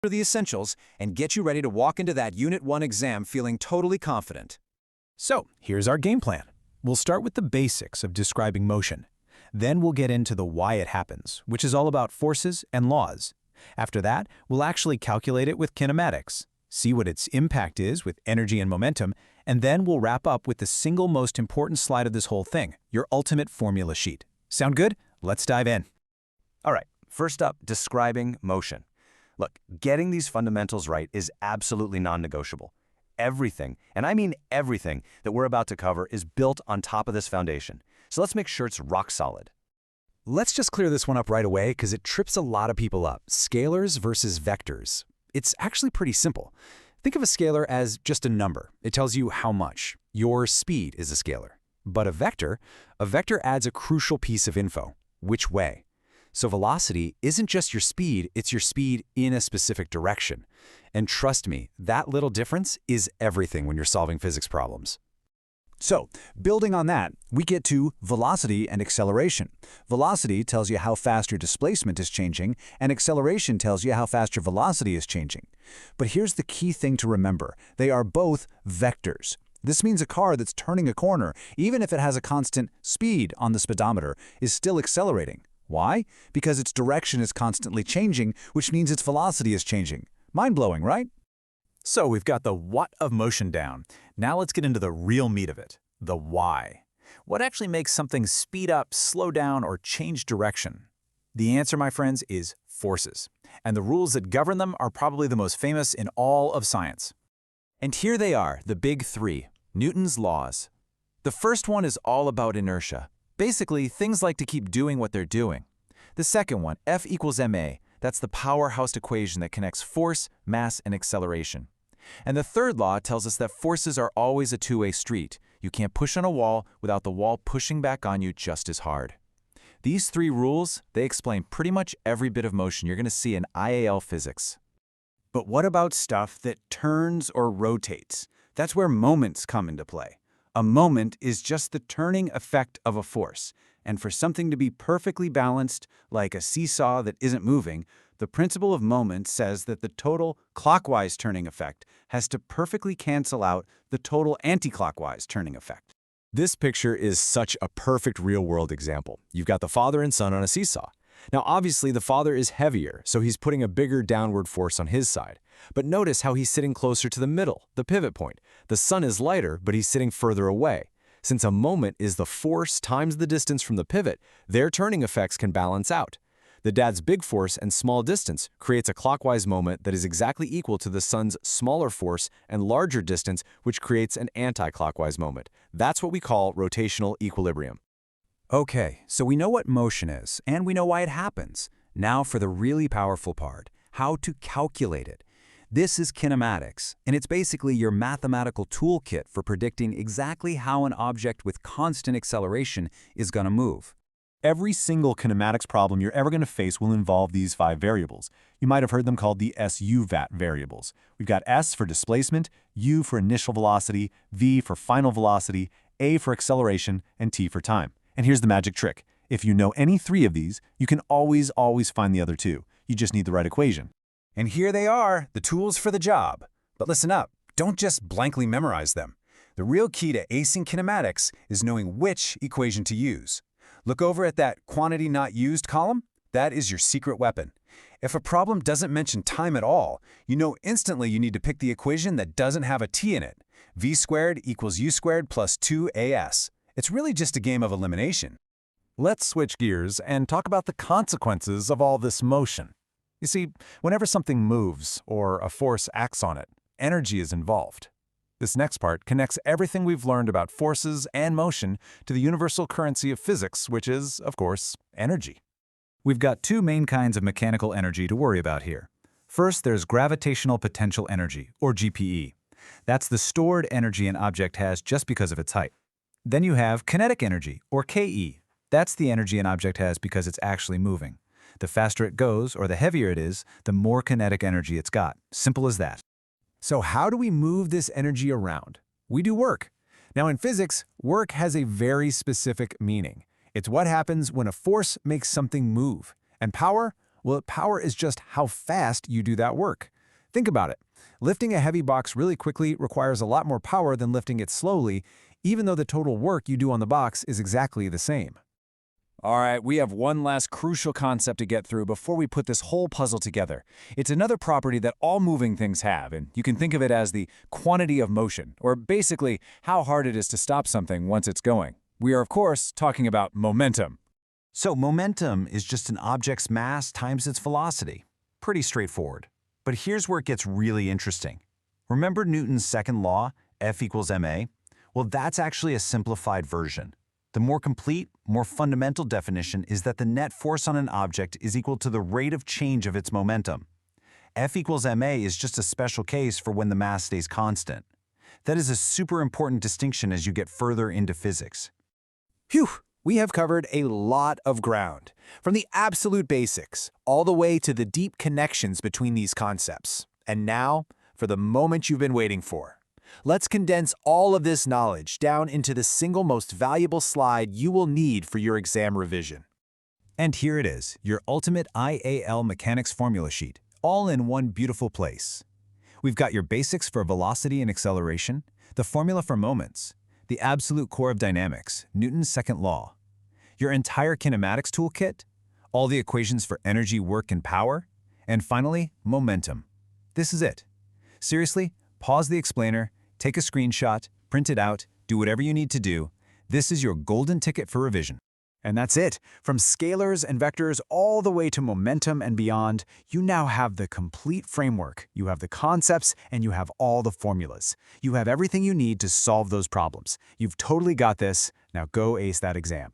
the essentials and get you ready to walk into that Unit 1 exam feeling totally confident. So, here's our game plan. We'll start with the basics of describing motion. Then we'll get into the why it happens, which is all about forces and laws. After that, we'll actually calculate it with kinematics, see what its impact is with energy and momentum, and then we'll wrap up with the single most important slide of this whole thing, your ultimate formula sheet. Sound good? Let's dive in. All right, first up, describing motion. Look, getting these fundamentals right is absolutely non-negotiable. Everything, and I mean everything, that we're about to cover is built on top of this foundation. So let's make sure it's rock solid. Let's just clear this one up right away because it trips a lot of people up. Scalars versus vectors. It's actually pretty simple. Think of a scalar as just a number. It tells you how much. Your speed is a scalar. But a vector adds a crucial piece of info. Which way? So velocity isn't just your speed, it's your speed in a specific direction. And trust me, that little difference is everything when you're solving physics problems. So, building on that, we get to velocity and acceleration. Velocity tells you how fast your displacement is changing, and acceleration tells you how fast your velocity is changing. But here's the key thing to remember. They are both vectors. This means a car that's turning a corner, even if it has a constant speed on the speedometer, is still accelerating. Why? Because its direction is constantly changing, which means its velocity is changing. Mind-blowing, right? So we've got the what of motion down. Now let's get into the real meat of it, the why. What actually makes something speed up, slow down, or change direction? The answer, my friends, is forces. And the rules that govern them are probably the most famous in all of science. And here they are, the big three, Newton's laws. The first one is all about inertia. Basically, things like to keep doing what they're doing. The second one, F equals ma, that's the powerhouse equation that connects force, mass, and acceleration. And the third law tells us that forces are always a two-way street. You can't push on a wall without the wall pushing back on you just as hard. These three rules, they explain pretty much every bit of motion you're going to see in IAL physics. But what about stuff that turns or rotates? That's where moments come into play. A moment is just the turning effect of a force. And for something to be perfectly balanced, like a seesaw that isn't moving, the principle of moment says that the total clockwise turning effect has to perfectly cancel out the total anti-clockwise turning effect. This picture is such a perfect real-world example. You've got the father and son on a seesaw. Now, obviously, the father is heavier, so he's putting a bigger downward force on his side. But notice how he's sitting closer to the middle, the pivot point. The son is lighter, but he's sitting further away. Since a moment is the force times the distance from the pivot, their turning effects can balance out. The dad's big force and small distance creates a clockwise moment that is exactly equal to the son's smaller force and larger distance, which creates an anti-clockwise moment. That's what we call rotational equilibrium. Okay, so we know what motion is, and we know why it happens. Now for the really powerful part, how to calculate it. This is kinematics, and it's basically your mathematical toolkit for predicting exactly how an object with constant acceleration is going to move. Every single kinematics problem you're ever going to face will involve these 5 variables. You might have heard them called the SUVAT variables. We've got S for displacement, U for initial velocity, V for final velocity, A for acceleration, and T for time. And here's the magic trick. If you know any 3 of these, you can always find the other 2. You just need the right equation. And here they are, the tools for the job. But listen up, don't just blankly memorize them. The real key to acing kinematics is knowing which equation to use. Look over at that quantity not used column. That is your secret weapon. If a problem doesn't mention time at all, you know instantly you need to pick the equation that doesn't have a t in it. V squared equals u squared plus 2as. It's really just a game of elimination. Let's switch gears and talk about the consequences of all this motion. You see, whenever something moves or a force acts on it, energy is involved. This next part connects everything we've learned about forces and motion to the universal currency of physics, which is, of course, energy. We've got 2 main kinds of mechanical energy to worry about here. First, there's gravitational potential energy, or GPE. That's the stored energy an object has just because of its height. Then you have kinetic energy, or KE. That's the energy an object has because it's actually moving. The faster it goes, or the heavier it is, the more kinetic energy it's got. Simple as that. So how do we move this energy around? We do work. Now in physics, work has a very specific meaning. It's what happens when a force makes something move. And power? Well, power is just how fast you do that work. Think about it. Lifting a heavy box really quickly requires a lot more power than lifting it slowly, even though the total work you do on the box is exactly the same. All right, we have one last crucial concept to get through before we put this whole puzzle together. It's another property that all moving things have, and you can think of it as the quantity of motion, or basically how hard it is to stop something once it's going. We are, of course, talking about momentum. So momentum is just an object's mass times its velocity. Pretty straightforward. But here's where it gets really interesting. Remember Newton's second law, F equals ma? Well, that's actually a simplified version. The more complete, more fundamental definition is that the net force on an object is equal to the rate of change of its momentum. F equals ma is just a special case for when the mass stays constant. That is a super important distinction as you get further into physics. Phew! We have covered a lot of ground, from the absolute basics all the way to the deep connections between these concepts. And now, for the moment you've been waiting for. Let's condense all of this knowledge down into the single most valuable slide you will need for your exam revision. And here it is, your ultimate IAL mechanics formula sheet, all in one beautiful place. We've got your basics for velocity and acceleration, the formula for moments, the absolute core of dynamics, Newton's second law, your entire kinematics toolkit, all the equations for energy, work, and power, and finally, momentum. This is it. Seriously, pause the explainer, take a screenshot, print it out, do whatever you need to do. This is your golden ticket for revision. And that's it. From scalars and vectors all the way to momentum and beyond, you now have the complete framework. You have the concepts and you have all the formulas. You have everything you need to solve those problems. You've totally got this. Now go ace that exam.